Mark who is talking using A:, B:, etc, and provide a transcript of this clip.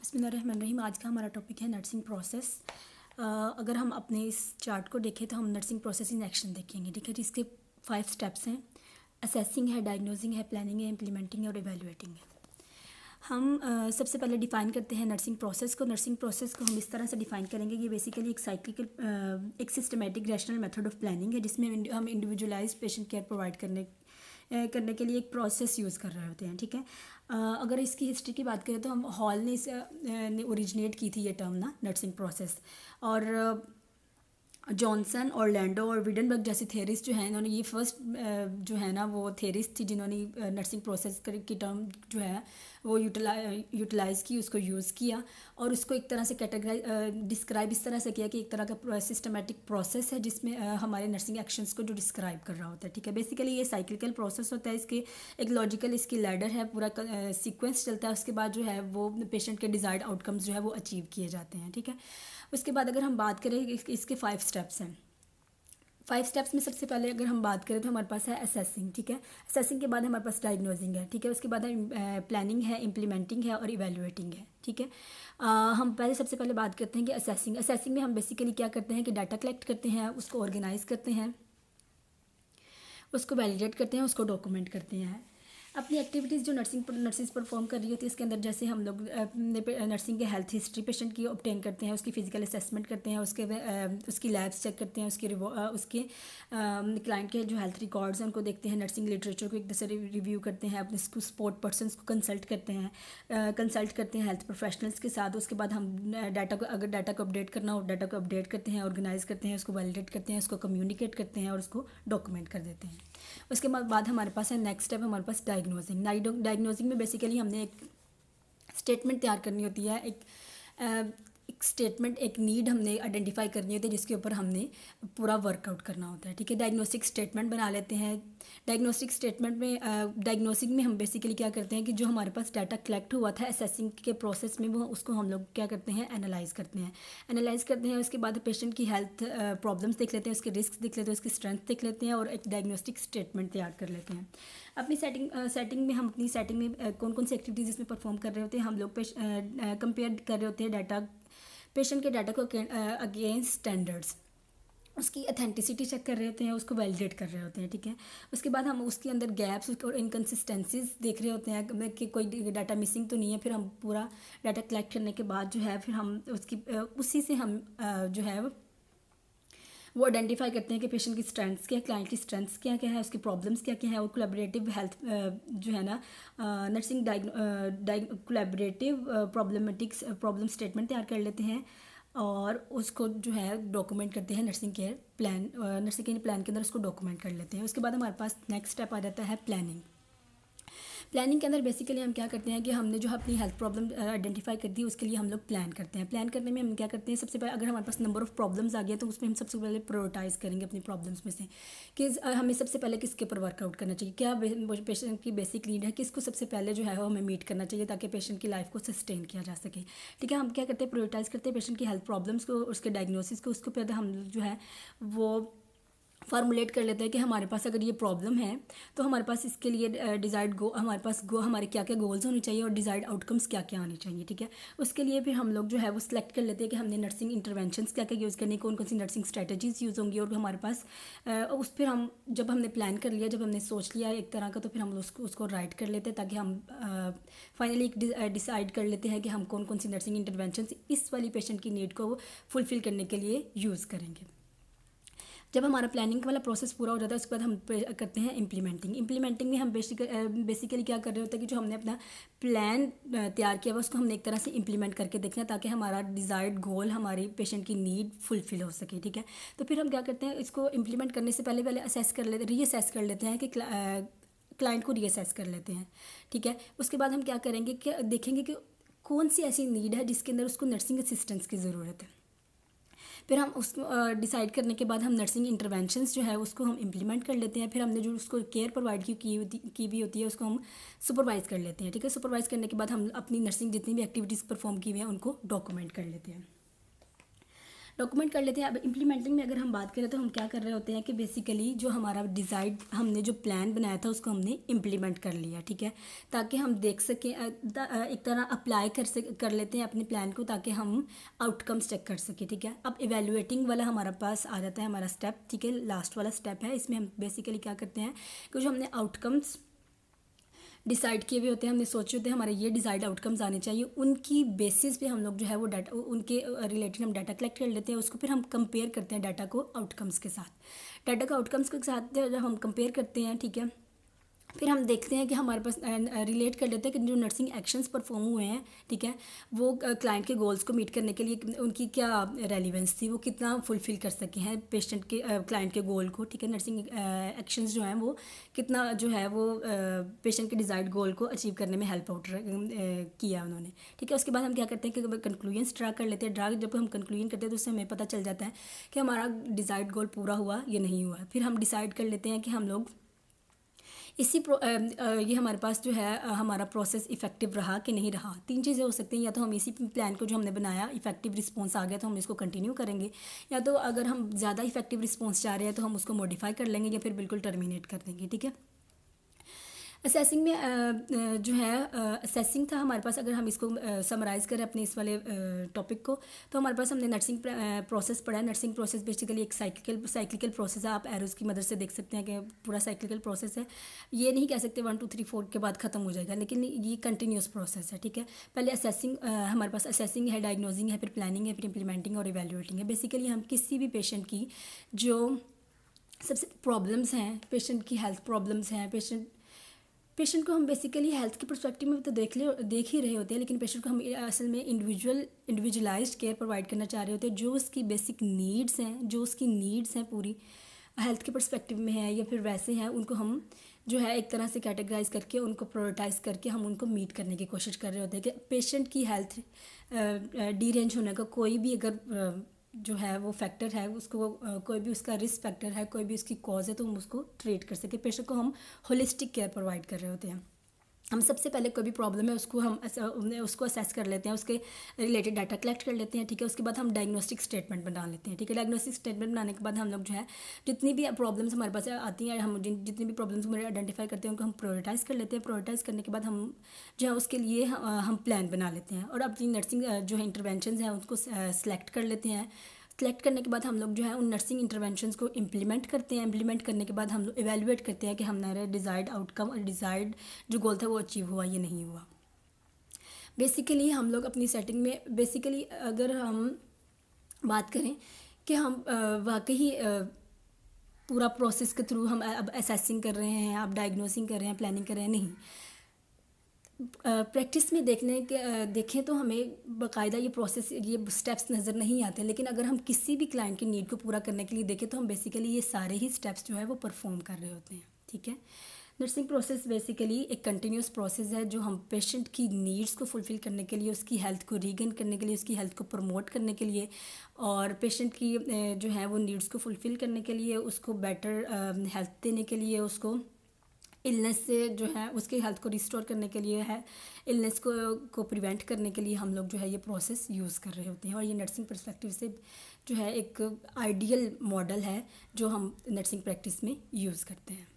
A: बिस्मिल्लाहिर्रहमानिर्रहीम। आज का हमारा टॉपिक है नर्सिंग प्रोसेस। अगर हम अपने इस चार्ट को देखें तो हम नर्सिंग प्रोसेस इन एक्शन देखेंगे, ठीक है। जिसके 5 स्टेप्स हैं। असेसिंग है, डायग्नोजिंग है, प्लानिंग है, इम्प्लीमेंटिंग है और इवेलुएटिंग है। हम सबसे पहले डिफ़ाइन करते हैं नर्सिंग प्रोसेस को। नर्सिंग प्रोसेस को हम इस तरह से डिफ़ाइन करेंगे, ये बेसिकली एक साइक्लिकल एक systematic rational method of planning है, जिसमें हम इंडिविजुअलाइज पेशेंट केयर प्रोवाइड करने के लिए एक प्रोसेस यूज़ कर रहे होते हैं, ठीक है। अगर इसकी हिस्ट्री की बात करें तो हम हॉल ने ओरिजिनेट की थी ये टर्म ना, नर्सिंग प्रोसेस। और जॉनसन, ऑरलैंडो और विडनबर्ग जैसे थेरिस्ट जो हैं, इन्होंने ये फर्स्ट जो है ना वो थेरिस्ट थी जिन्होंने नर्सिंग प्रोसेस की टर्म जो है वो यूटिलाइज़ की, उसको यूज़ किया और उसको एक तरह से कैटेगराइज डिस्क्राइब इस तरह से किया कि एक तरह का सिस्टमेटिक प्रोसेस है जिसमें हमारे नर्सिंग एक्शंस को जो डिस्क्राइब कर रहा होता है, ठीक है। बेसिकली ये साइक्लिकल प्रोसेस होता है, इसके एक लॉजिकल इसकी लैडर है, पूरा सीक्वेंस चलता है। उसके बाद जो है वो पेशेंट के डिज़ायर्ड आउटकम्स जो है वो अचीव किए जाते हैं, ठीक है। उसके बाद अगर हम बात करें इसके 5 स्टेप्स हैं। 5 स्टेप्स में सबसे पहले अगर हम बात करें तो हमारे पास है असेसिंग, ठीक है। असेसिंग के बाद हमारे पास डायग्नोजिंग है, ठीक है। उसके बाद प्लानिंग है, इम्प्लीमेंटिंग है और इवेलुएटिंग है, ठीक है। हम सबसे पहले बात करते हैं कि असेसिंग में हम बेसिकली क्या करते हैं कि डाटा कलेक्ट करते हैं, उसको ऑर्गेनाइज करते हैं, उसको वैलिडेट करते हैं, उसको डॉक्यूमेंट करते हैं। अपनी एक्टिविटीज़ जो नर्सिस परफॉर्म कर रही होती है, इसके अंदर जैसे हम लोग अपने नर्सिंग के हेल्थ हिस्ट्री पेशेंट की ऑब्टेन करते हैं, उसकी फ़िज़िकल असेसमेंट करते हैं, उसकी लैब्स चेक करते हैं, उसके क्लाइंट के जो हेल्थ रिकॉर्ड्स हैं उनको देखते हैं, नर्सिंग लिटरेचर को एक दूसरे रिव्यू करते हैं, अपने स्पोर्ट पर्सनस को कंसल्ट करते हैं हेल्थ प्रोफेशनल्स के साथ। उसके बाद हम अगर डाटा को अपडेट करना हो, डाटा को अपडेट करते हैं, ऑर्गेनाइज करते हैं, उसको वैलिडेट करते हैं, उसको कम्युनिकेट करते हैं और उसको डॉक्यूमेंट कर देते हैं। उसके बाद हमारे पास है नेक्स्ट स्टेप, हमारे पास डायग्नोजिंग। डायग्नोजिंग में बेसिकली हमने एक स्टेटमेंट तैयार करनी होती है, एक स्टेटमेंट, एक नीड हमने आइडेंटिफाई करनी होती है जिसके ऊपर हमने पूरा वर्कआउट करना होता है, ठीक है। डायग्नोस्टिक स्टेटमेंट बना लेते हैं। डायग्नोसिंग में हम बेसिकली क्या करते हैं कि जो हमारे पास डाटा कलेक्ट हुआ था असेसिंग के प्रोसेस में, वो उसको हम लोग क्या करते हैं, एनालाइज करते हैं। उसके बाद पेशेंट की हेल्थ प्रॉब्लम्स देख लेते हैं, उसके रिस्क देख लेते हैं, उसकी स्ट्रेंथ देख लेते हैं और एक डायग्नोस्टिक स्टेटमेंट तैयार कर लेते हैं। अपनी सेटिंग में हम अपनी सेटिंग में कौन कौन सी एक्टिविटीज़ इसमें परफॉर्म कर रहे होते हैं, हम लोग कंपेयर कर रहे होते हैं पेशेंट के डाटा को अगेंस्ट स्टैंडर्ड्स, उसकी अथेंटिसिटी चेक कर रहे होते हैं, उसको वैलिडेट कर रहे होते हैं, ठीक है। उसके बाद हम उसके अंदर गैप्स और इनकन्सिस्टेंसीज देख रहे होते हैं कि कोई डाटा मिसिंग तो नहीं है। फिर हम पूरा डाटा कलेक्ट करने के बाद जो है फिर हम उसी से हम जो है वो आइडेंटिफाई करते हैं कि पेशेंट की स्ट्रेंथ्स क्या है, क्लाइंट की स्ट्रेंथ्स क्या क्या है, उसकी प्रॉब्लम्स क्या क्या है और कोलैबोरेटिव हेल्थ जो है ना नर्सिंग कोलैबोरेटिव प्रॉब्लम स्टेटमेंट तैयार कर लेते हैं और उसको जो है डॉक्यूमेंट करते हैं नर्सिंग केयर प्लान के अंदर उसको डॉक्यूमेंट कर लेते हैं। उसके बाद हमारे पास नेक्स्ट स्टेप आ जाता है प्लानिंग के अंदर बेसिकली हम क्या करते हैं कि हमने जो अपनी हेल्थ प्रॉब्लम आइडेंटिफाई कर दी, उसके लिए हम लोग प्लान करते हैं। प्लान करने में हम क्या करते हैं, सबसे पहले अगर हमारे पास नंबर ऑफ़ प्रॉब्लम्स आ गया तो उसमें हम सबसे पहले प्रायोरिटाइज़ करेंगे अपनी प्रॉब्लम्स में से कि हमें सबसे पहले किसके ऊपर वर्कआउट करना चाहिए, क्या पेशेंट की बेसिक नीड है, किसको सबसे पहले जो है वो हमें मीट करना चाहिए ताकि पेशेंट की लाइफ को सस्टेन किया जा सके, ठीक है। हम क्या करते हैं, प्रायोरिटाइज़ करते हैं पेशेंट की हेल्थ प्रॉब्लम्स को, उसके डायग्नोसिस को, उसको पहले हम जो है वो फार्मूलेट कर लेते हैं कि हमारे पास अगर ये प्रॉब्लम है तो हमारे पास इसके लिए हमारे क्या क्या गोल्स होने चाहिए और डिज़ायर्ड आउटकम्स क्या क्या आने चाहिए, ठीक है। उसके लिए फिर हम लोग जो है वो सिलेक्ट कर लेते हैं कि हमने नर्सिंग इंटरवेंशंस क्या क्या यूज़ करनी, कौन कौन सी नर्सिंग स्ट्रेटजीज़ यूज़ होंगी और हमारे पास फिर हम जब हमने प्लान कर लिया, जब हमने सोच लिया एक तरह का, तो फिर हम उसको राइट कर लेते हैं ताकि हम फाइनली एक डिसाइड कर लेते हैं कि हम कौन कौन सी नर्सिंग इंटरवेंशंस इस वाली पेशेंट की नीड को फुलफ़िल करने के लिए यूज़ करेंगे। जब हमारा प्लानिंग वाला प्रोसेस पूरा हो जाता है उसके बाद हम करते हैं इम्प्लीमेंटिंग में हम बेसिकली क्या कर रहे होते हैं कि जो हमने अपना प्लान तैयार किया हुआ उसको हमने एक तरह से इम्प्लीमेंट करके देखना है ताकि हमारा डिज़ायर्ड गोल, हमारी पेशेंट की नीड फुलफिल हो सके, ठीक है। तो फिर हम क्या करते हैं, इसको इम्प्लीमेंट करने से पहले रीअसेस कर लेते हैं कि क्लाइंट को रीअसेस कर लेते हैं, ठीक है। उसके बाद हम क्या करेंगे कि देखेंगे कि कौन सी ऐसी नीड है जिसके अंदर उसको नर्सिंग असिस्टेंस की ज़रूरत है। फिर हम उसको डिसाइड करने के बाद हम नर्सिंग इंटरवेंशंस जो है उसको हम इम्प्लीमेंट कर लेते हैं। फिर हमने जो उसको केयर प्रोवाइड की भी होती है उसको हम सुपरवाइज़ कर लेते हैं, ठीक है। सुपरवाइज़ करने के बाद हम अपनी नर्सिंग जितनी भी एक्टिविटीज़ परफॉर्म की हुई हैं उनको डॉक्यूमेंट कर लेते हैं। डॉक्यूमेंट कर लेते हैं। अब इम्प्लीमेंटिंग में अगर हम बात करें तो हम क्या कर रहे होते हैं कि बेसिकली जो हमारा डिज़ाइन हमने जो प्लान बनाया था उसको हमने इम्प्लीमेंट कर लिया, ठीक है, ताकि हम देख सकें एक तरह अप्लाई कर लेते हैं अपने प्लान को, ताकि हम आउटकम्स चेक कर सकें, ठीक है। अब इवेलुएटिंग वाला हमारे पास आ जाता है हमारा स्टेप, ठीक है, लास्ट वाला स्टेप है। इसमें हम बेसिकली क्या करते हैं कि जो हमने आउटकम्स डिसाइड किए हुए होते हैं, हमने सोचे होते हैं हमारे ये डिज़ाइड आउटकम्स आने चाहिए, उनकी बेसिस पे हम लोग जो है वो डाटा उनके रिलेटेड हम डाटा कलेक्ट कर लेते हैं, उसको फिर हम कंपेयर करते हैं डाटा को आउटकम्स के साथ। डाटा को आउटकम्स के साथ जब हम कंपेयर करते हैं, ठीक है, फिर हम देखते हैं कि हमारे पास रिलेट कर लेते हैं कि जो नर्सिंग एक्शंस परफॉर्म हुए हैं, ठीक है, वो क्लाइंट के गोल्स को मीट करने के लिए उनकी क्या रेलिवेंस थी, वो कितना फुलफ़िल कर सके हैं पेशेंट के क्लाइंट के गोल को, ठीक है। नर्सिंग एक्शंस जो हैं वो कितना जो है वो पेशेंट के डिज़ायर्ड गोल को अचीव करने में हेल्प आउट किया उन्होंने, ठीक है। उसके बाद हम क्या करते हैं कि कंक्लूजन्स ड्रा कर लेते हैं। जब हम कंक्लूजन करते हैं तो उससे हमें पता चल जाता है कि हमारा डिज़ायर्ड गोल पूरा हुआ या नहीं हुआ। फिर हम डिसाइड कर लेते हैं कि हम लोग ये हमारे पास जो है हमारा प्रोसेस इफ़ेक्टिव रहा कि नहीं रहा। 3 चीज़ें हो सकती हैं, या तो हम इसी प्लान को जो हमने बनाया इफ़ेक्टिव रिस्पॉन्स आ गया तो हम इसको कंटिन्यू करेंगे, या तो अगर हम ज़्यादा इफ़ेक्टिव रिस्पॉन्स चाह रहे हैं तो हम उसको मॉडिफाई कर लेंगे या फिर बिल्कुल टर्मिनेट कर देंगे, ठीक है। असेसिंग में जो है असेसिंग था हमारे पास। अगर हम इसको समराइज़ करें अपने इस वाले टॉपिक को, तो हमारे पास हमने नर्सिंग प्रोसेस पढ़ा है। नर्सिंग प्रोसेस बेसिकली एक साइक्लिकल प्रोसेस है। आप एरोज़ की मदद से देख सकते हैं कि पूरा साइक्लिकल प्रोसेस है। ये नहीं कह सकते 1 2 3 4 के बाद ख़त्म हो जाएगा, लेकिन ये कंटिन्यूस प्रोसेस है, ठीक है। पहले असेसिंग हमारे पास असेसिंग है, डायग्नोजिंग है, फिर प्लानिंग है, फिर इंप्लीमेंटिंग और इवेल्युएटिंग है। बेसिकली हम किसी भी पेशेंट की जो सबसे प्रॉब्लम्स हैं, पेशेंट की हेल्थ प्रॉब्लम्स हैं, पेशेंट को हम बेसिकली हेल्थ के पर्सपेक्टिव में तो देख ही रहे होते हैं, लेकिन पेशेंट को हम असल में इंडिविजुअलाइज्ड केयर प्रोवाइड करना चाह रहे होते हैं। जो उसकी बेसिक नीड्स हैं, जो उसकी नीड्स हैं पूरी हेल्थ के पर्सपेक्टिव में है या फिर वैसे हैं, उनको हम जो है एक तरह से कैटेगराइज करके उनको प्रायोरिटाइज करके हम उनको मीट करने की कोशिश कर रहे होते हैं कि पेशेंट की हेल्थ डीरेंज होने का कोई भी अगर जो है वो फैक्टर है, उसको कोई भी उसका रिस्क फैक्टर है, कोई भी उसकी कॉज है, तो हम उसको ट्रीट कर सके। पेशेंट को हम होलिस्टिक केयर प्रोवाइड कर रहे होते हैं। हम सबसे पहले कोई भी प्रॉब्लम है उसको हम उसको असेस कर लेते हैं, उसके रिलेटेड डाटा कलेक्ट कर लेते हैं, ठीक है। उसके बाद हम डायग्नोस्टिक स्टेटमेंट बना लेते हैं, ठीक है। डायग्नोस्टिक स्टेटमेंट बनाने के बाद हम लोग जो है जितनी भी प्रॉब्लम्स हमारे पास आती हैं, हम जितनी भी प्रॉब्लम्स हमारे आइडेंटिफाई करते हैं उनको हम प्रायोरिटाइज़ कर लेते हैं। प्रायोरिटाइज़ करने के बाद हम जो है उसके लिए हम प्लान बना लेते हैं और अपनी नर्सिंग जो है इंटरवेंशन है उसको सेलेक्ट कर लेते हैं। सेलेक्ट करने के बाद हम लोग जो है उन नर्सिंग इंटरवेंशंस को इम्प्लीमेंट करते हैं। इम्प्लीमेंट करने के बाद हम लोग इवेलुएट करते हैं कि हमारा डिज़ायर्ड आउटकम और डिज़ायर्ड जो गोल था वो अचीव हुआ या नहीं हुआ। बेसिकली हम लोग अपनी सेटिंग में बेसिकली अगर हम बात करें कि हम वाकई पूरा प्रोसेस के थ्रू हम अब असेसिंग कर रहे हैं, आप डायग्नोसिंग कर रहे हैं, प्लानिंग कर रहे हैं, नहीं। प्रैक्टिस में देखें तो हमें बाकायदा ये प्रोसेस ये स्टेप्स नज़र नहीं आते, लेकिन अगर हम किसी भी क्लाइंट की नीड को पूरा करने के लिए देखें तो हम बेसिकली ये सारे ही स्टेप्स जो है वो परफॉर्म कर रहे होते हैं, ठीक है। नर्सिंग प्रोसेस बेसिकली एक कंटिन्यूस प्रोसेस है जो हम पेशेंट की नीड्स को फुलफ़िल करने के लिए, उसकी हेल्थ को रीगेन करने के लिए, उसकी हेल्थ को प्रमोट करने के लिए और पेशेंट की जो है वो नीड्स को फुलफ़िल करने के लिए, उसको बेटर हेल्थ देने के लिए, उसको इलनेस से जो है उसकी हेल्थ को रिस्टोर करने के लिए है, इलनेस को प्रिवेंट करने के लिए हम लोग जो है ये प्रोसेस यूज़ कर रहे होते हैं। और ये नर्सिंग पर्सपेक्टिव से जो है एक आइडियल मॉडल है जो हम नर्सिंग प्रैक्टिस में यूज़ करते हैं।